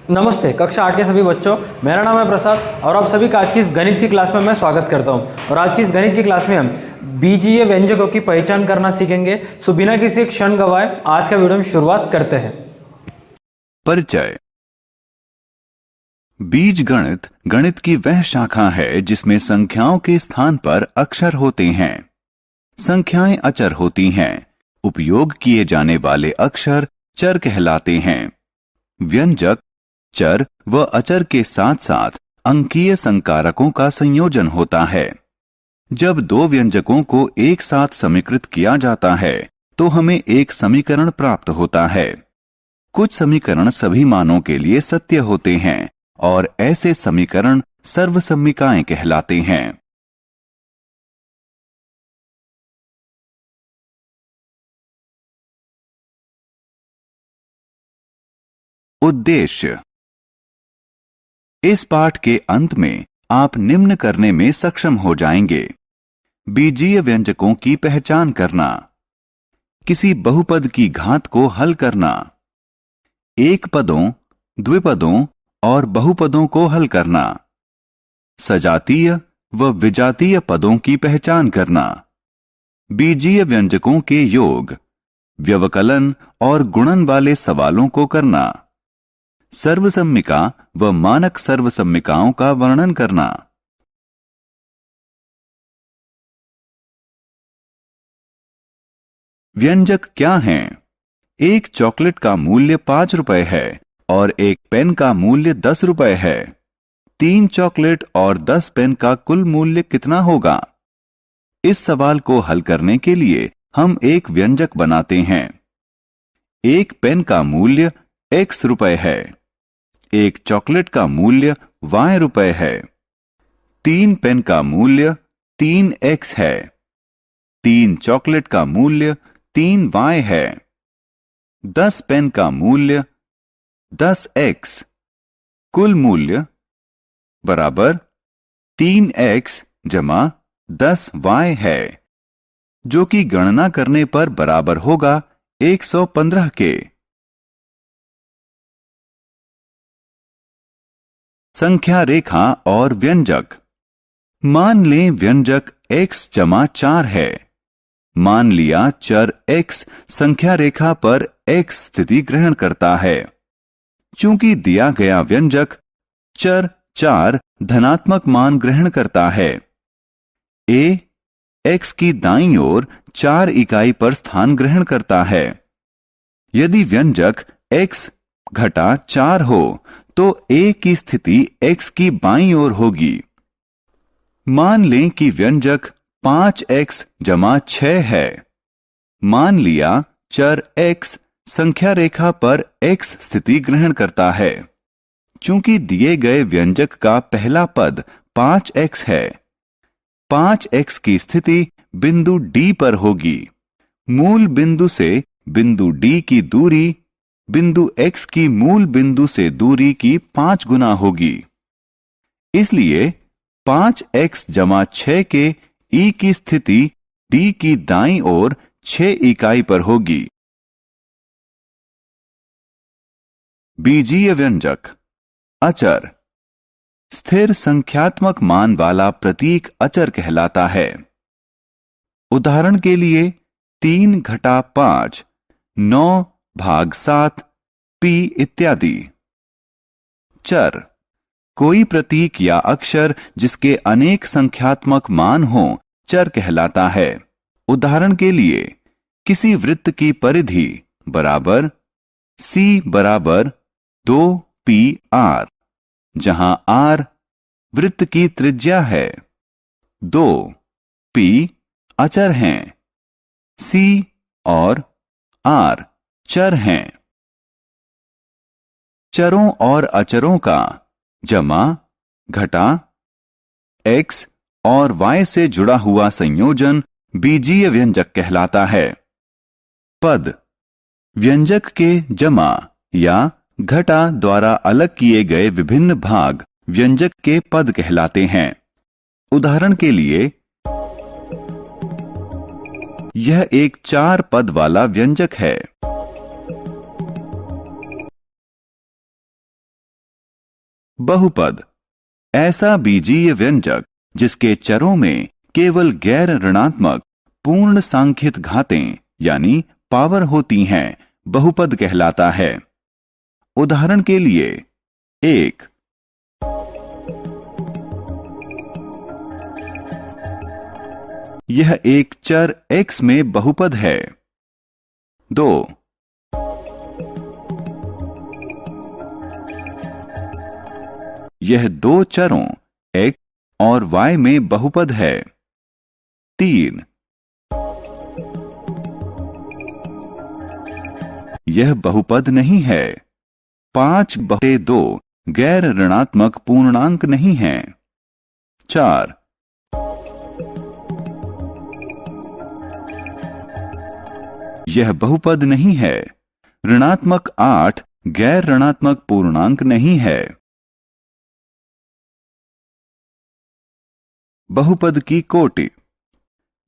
नमस्ते कक्षा 8 के सभी बच्चों, मेरा नाम है प्रसाद और आप सभी का आज की इस गणित की क्लास में मैं स्वागत करता हूं। और आज की इस गणित की क्लास में हम बीजीय व्यंजकों की पहचान करना सीखेंगे। सो बिना किसी क्षण गवाए आज का वीडियो में शुरुआत करते हैं। परिचय। बीजगणित गणित की वह शाखा है जिसमें संख्याओं के स्थान पर अक्षर होते हैं। संख्याएं अचर होती हैं। उपयोग किए जाने वाले अक्षर चर कहलाते हैं। व्यंजक चर व अचर के साथ साथ अंकीय संकारकों का संयोजन होता है। जब दो व्यंजकों को एक साथ समीकृत किया जाता है तो हमें एक समीकरण प्राप्त होता है। कुछ समीकरण सभी मानों के लिए सत्य होते हैं और ऐसे समीकरण सर्वसम्मिकाएं कहलाते हैं। उद्देश्य। इस पाठ के अंत में आप निम्न करने में सक्षम हो जाएंगे। बीजीय व्यंजकों की पहचान करना, किसी बहुपद की घात को हल करना, एक पदों, द्विपदों और बहुपदों को हल करना, सजातीय व विजातीय पदों की पहचान करना, बीजीय व्यंजकों के योग, व्यवकलन और गुणन वाले सवालों को करना, सर्वसम्मिका व मानक सर्वसम्मिकाओं का वर्णन करना। व्यंजक क्या हैं? एक चॉकलेट का मूल्य 5 रुपए है और एक पेन का मूल्य 10 रुपए है। 3 चॉकलेट और 10 पेन का कुल मूल्य कितना होगा? इस सवाल को हल करने के लिए हम एक व्यंजक बनाते हैं। एक पेन का मूल्य x रुपए है। एक चॉकलेट का मूल्य y रुपए है। 3 पेन का मूल्य 3x है। 3 चॉकलेट का मूल्य 3y है। 10 पेन का मूल्य 10x। कुल मूल्य बराबर 3x जमा 10y है, जो कि गणना करने पर बराबर होगा 115 के। संख्या रेखा और व्यंजक। मान लें व्यंजक x जमा 4 है। मान लिया चर x संख्या रेखा पर x स्थिति ग्रहण करता है। चूंकि दिया गया व्यंजक चर 4 धनात्मक मान ग्रहण करता है, a x की दाईं ओर 4 इकाई पर स्थान ग्रहण करता है। यदि व्यंजक x घटा 4 हो तो a की स्थिति x की बाईं ओर होगी। मान लें कि व्यंजक 5x जमा 6 है। मान लिया चर x संख्या रेखा पर x स्थिति ग्रहण करता है। चूंकि दिए गए व्यंजक का पहला पद 5x है, 5x की स्थिति बिंदु D पर होगी। मूल बिंदु से बिंदु D की दूरी बिंदु x की मूल बिंदु से दूरी की 5 गुना होगी। इसलिए 5x जमा 6 के E की स्थिति D की दाईं ओर 6 इकाई पर होगी। बीजीय व्यंजक। अचर। स्थिर संख्यात्मक मान वाला प्रतीक अचर कहलाता है। उदाहरण के लिए 3 घटा 5, 9 भाग 7, p इत्यादि। चर। कोई प्रतीक या अक्षर जिसके अनेक संख्यात्मक मान हों चर कहलाता है। उदाहरण के लिए किसी वृत्त की परिधि बराबर c बराबर 2pr, जहां r वृत्त की त्रिज्या है। 2p अचर हैं, c और r चर हैं। चरों और अचरों का जमा घटा x और y से जुड़ा हुआ संयोजन बीजीय व्यंजक कहलाता है। पद। व्यंजक के जमा या घटा द्वारा अलग किए गए विभिन्न भाग व्यंजक के पद कहलाते हैं। उदाहरण के लिए यह एक 4 पद वाला व्यंजक है। बहुपद ऐसा बीजीय व्यंजक जिसके चरों में केवल गैर ऋणात्मक पूर्ण सांख्यिक घातें यानी पावर होती हैं बहुपद कहलाता है। उदाहरण के लिए 1 यह एक चर x में बहुपद है। 2 यह दो चरों x और y में बहुपद है। 3 यह बहुपद नहीं है। 5/2 गैर ऋणात्मक पूर्णांक नहीं है। 4 यह बहुपद नहीं है। ऋणात्मक 8 गैर ऋणात्मक पूर्णांक नहीं है। बहुपद की कोटि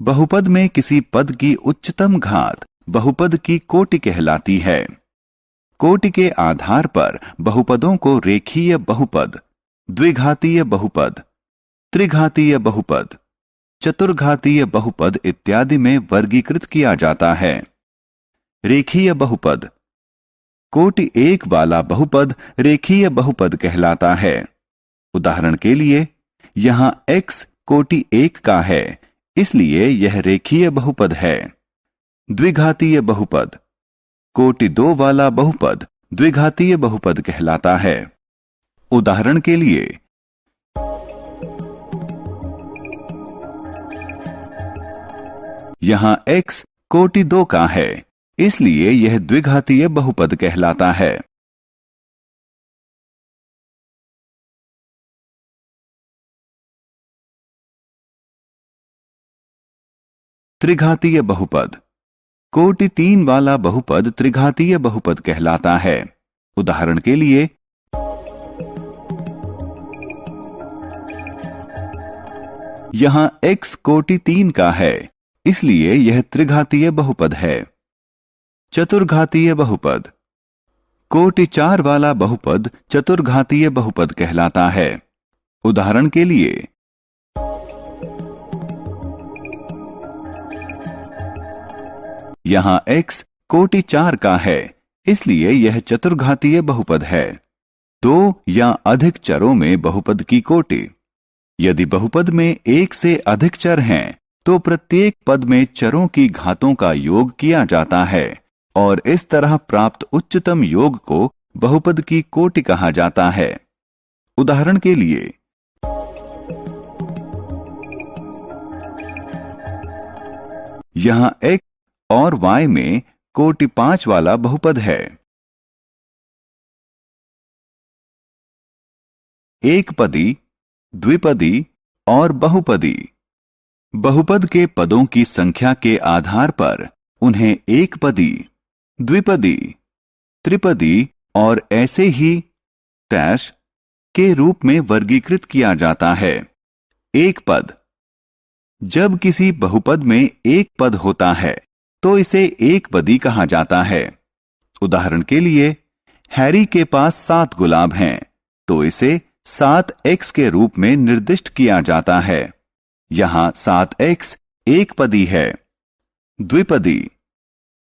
बहुपद में किसी पद की उच्चतम घात बहुपद की कोटि कहलाती है। कोटि के आधार पर बहुपदों को रेखीय बहुपद, द्विघातीय बहुपद, त्रिघातीय बहुपद, चतुर्घातीय बहुपद इत्यादि में वर्गीकृत किया जाता है। रेखीय बहुपद कोटि 1 वाला बहुपद रेखीय बहुपद कहलाता है। उदाहरण के लिए यहां x कोटि 1 का है, इसलिए यह रेखीय बहुपद है। द्विघातीय बहुपद कोटि 2 वाला बहुपद द्विघातीय बहुपद कहलाता है। उदाहरण के लिए यहां x कोटि 2 का है, इसलिए यह द्विघातीय बहुपद कहलाता है। त्रिघातीय बहुपद कोटि 3 वाला बहुपद त्रिघातीय बहुपद कहलाता है। उदाहरण के लिए यहां x कोटि 3 का है, इसलिए यह त्रिघातीय बहुपद है। चतुर्घातीय बहुपद कोटि 4 वाला बहुपद चतुर्घातीय बहुपद कहलाता है। उदाहरण के लिए यहां x कोटि 4 का है, इसलिए यह चतुर्घातीय बहुपद है। 2 या अधिक चरों में बहुपद की कोटि यदि बहुपद में 1 से अधिक चर हैं तो प्रत्येक पद में चरों की घातों का योग किया जाता है और इस तरह प्राप्त उच्चतम योग को बहुपद की कोटि कहा जाता है। उदाहरण के लिए यहां x और y में कोटि 5 वाला बहुपद है। एकपदी, द्विपदी और बहुपदी बहुपद के पदों की संख्या के आधार पर उन्हें एकपदी, द्विपदी, त्रिपदी और ऐसे ही डैश के रूप में वर्गीकृत किया जाता है। एक पद जब किसी बहुपद में एक पद होता है तो इसे एकपदी कहा जाता है। उदाहरण के लिए हैरी के पास 7 गुलाब हैं, तो इसे 7x के रूप में निर्दिष्ट किया जाता है। यहां 7x एकपदी है। द्विपदी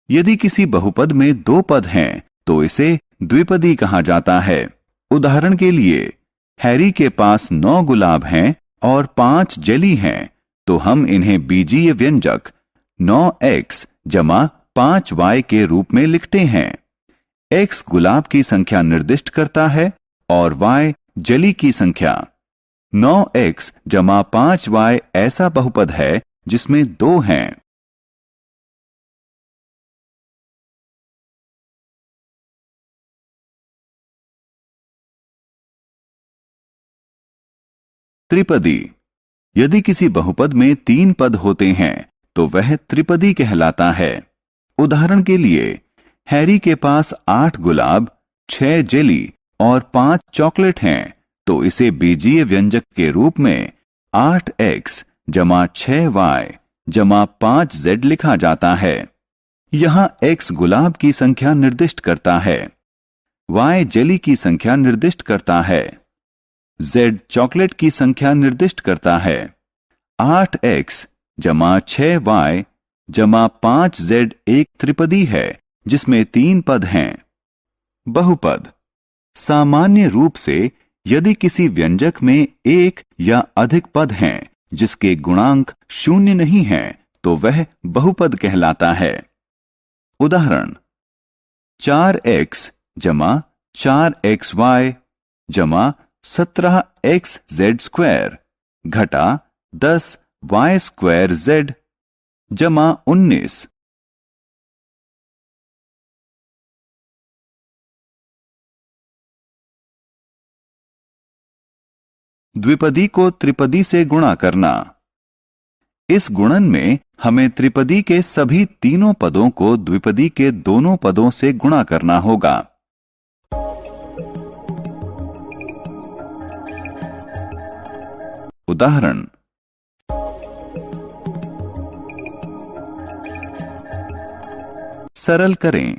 यदि किसी बहुपद में 2 पद हैं तो इसे द्विपदी कहा जाता है। उदाहरण के लिए हैरी के पास 9 गुलाब हैं और 5 जेली हैं, तो हम इन्हें बीजीय व्यंजक 9x जमा 5y के रूप में लिखते हैं। x गुलाब की संख्या निर्दिष्ट करता है और y जेली की संख्या। 9x जमा 5y ऐसा बहुपद है जिसमें 2 हैं। त्रिपदी यदि किसी बहुपद में 3 पद होते हैं तो वह त्रिपदी कहलाता है। उदाहरण के लिए हैरी के पास 8 गुलाब, 6 जेली और 5 चॉकलेट हैं, तो इसे बीजीय व्यंजक के रूप में 8x जमा 6y जमा 5z लिखा जाता है। यहां x गुलाब की संख्या निर्दिष्ट करता है, y जेली की संख्या निर्दिष्ट करता है। z चॉकलेट की संख्या निर्दिष्ट करता है। 8x जमा 6y जमा 5z एक त्रिपदी है जिसमें 3 पद हैं। बहुपद। सामान्य रूप से यदि किसी व्यंजक में एक या अधिक पद हैं जिसके गुणांक शून्य नहीं हैं तो वह बहुपद कहलाता है। उदाहरण 4x जमा 4xy जमा 17xz² घटा 10y² जमा 19। द्विपदी को त्रिपदी से गुणा करना। इस गुणन में हमें त्रिपदी के सभी तीनों पदों को द्विपदी के दोनों पदों से गुणा करना होगा। उदाहरण सरल करें।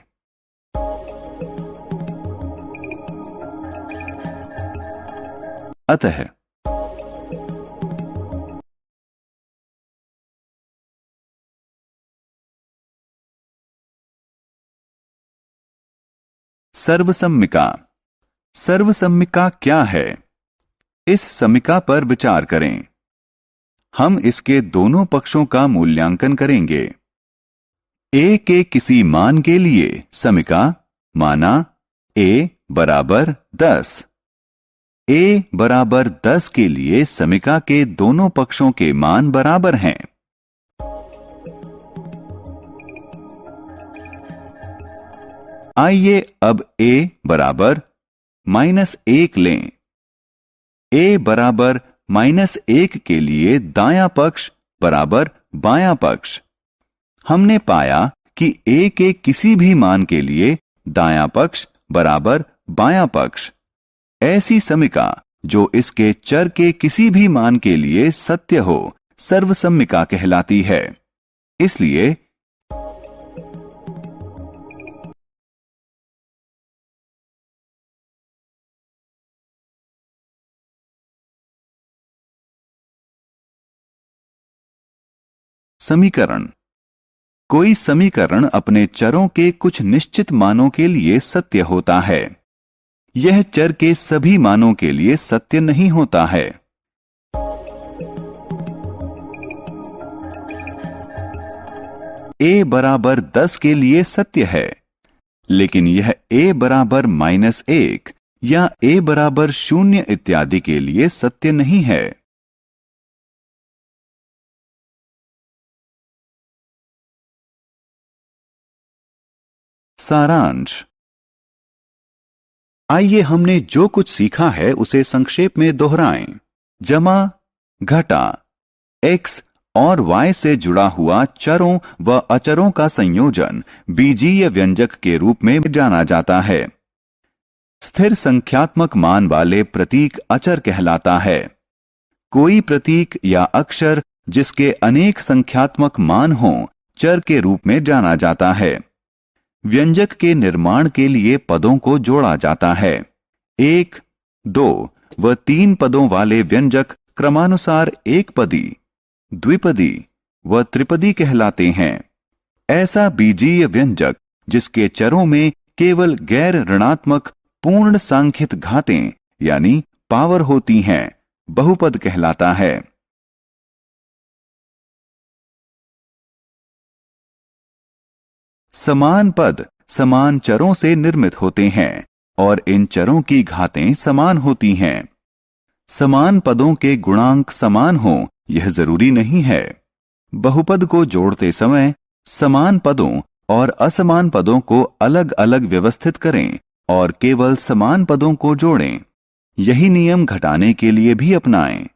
अतः सर्वसम्मिका। सर्वसम्मिका क्या है? इस समीका पर विचार करें। हम इसके दोनों पक्षों का मूल्यांकन करेंगे। a के किसी मान के लिए समीका माना a बराबर 10। a बराबर 10 के लिए समीका के दोनों पक्षों के मान बराबर हैं। आइए अब a बराबर -1 लें। a बराबर -1 के लिए दायां पक्ष बराबर बायां पक्ष। हमने पाया कि a के किसी भी मान के लिए दायां पक्ष बराबर बायां पक्ष। ऐसी समीका जो इसके चर के किसी भी मान के लिए सत्य हो सर्वसम्मिका कहलाती है। इसलिए समीकरण। कोई समीकरण अपने चरों के कुछ निश्चित मानों के लिए सत्य होता है। यह चर के सभी मानों के लिए सत्य नहीं होता है। a बराबर 10 के लिए सत्य है, लेकिन यह a बराबर -1 या a बराबर 0 इत्यादि के लिए सत्य नहीं है। सारांश। आइए हमने जो कुछ सीखा है उसे संक्षेप में दोहराएं। जमा घटा x और y से जुड़ा हुआ चरों व अचरों का संयोजन बीजीय व्यंजक के रूप में जाना जाता है। स्थिर संख्यात्मक मान वाले प्रतीक अचर कहलाता है। कोई प्रतीक या अक्षर जिसके अनेक संख्यात्मक मान हों चर के रूप में जाना जाता है। व्यंजक के निर्माण के लिए पदों को जोड़ा जाता है। 1, 2 व 3 पदों वाले व्यंजक क्रमानुसार एक पदी, द्विपदी व त्रिपदी कहलाते हैं। ऐसा बीजीय व्यंजक जिसके चरों में केवल गैर ऋणात्मक पूर्ण सांख्यिक घातें यानी पावर होती हैं बहुपद कहलाता है। समान पद समान चरों से निर्मित होते हैं और इन चरों की घातें समान होती हैं। समान पदों के गुणांक समान हों यह जरूरी नहीं है। बहुपद को जोड़ते समय समान पदों और असमान पदों को अलग अलग व्यवस्थित करें और केवल समान पदों को जोड़ें। यही नियम घटाने के लिए भी अपनाएं।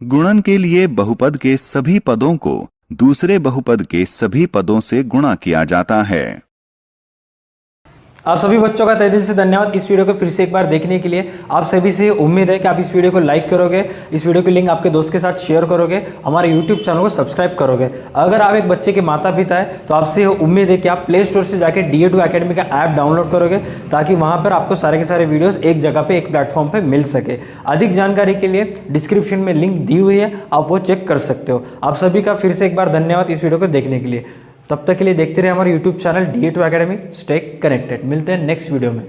गुणन के लिए बहुपद के सभी पदों को दूसरे बहुपद के सभी पदों से गुणा किया जाता है। आप सभी बच्चों का तहे दिल से धन्यवाद इस वीडियो को फिर से एक बार देखने के लिए। आप सभी से उम्मीद है कि आप इस वीडियो को लाइक करोगे, इस वीडियो की लिंक आपके दोस्त के साथ शेयर करोगे, हमारे यूट्यूब चैनल को सब्सक्राइब करोगे। अगर आप एक बच्चे के माता पिता है तो आपसे उम्मीद है कि आप प्ले स्टोर से जाकर DA2 अकेडमी का ऐप डाउनलोड करोगे, ताकि वहाँ पर आपको सारे के सारे वीडियोज़ एक जगह पर एक प्लेटफॉर्म पर मिल सके। अधिक जानकारी के लिए डिस्क्रिप्शन में लिंक दी हुई है, आप वो चेक कर सकते हो। आप सभी का फिर से एक बार धन्यवाद इस वीडियो को देखने के लिए। तब तक के लिए देखते रहे हमारे YouTube channel DA2 academy. Stay connected. मिलते हैं नेक्स्ट वीडियो में।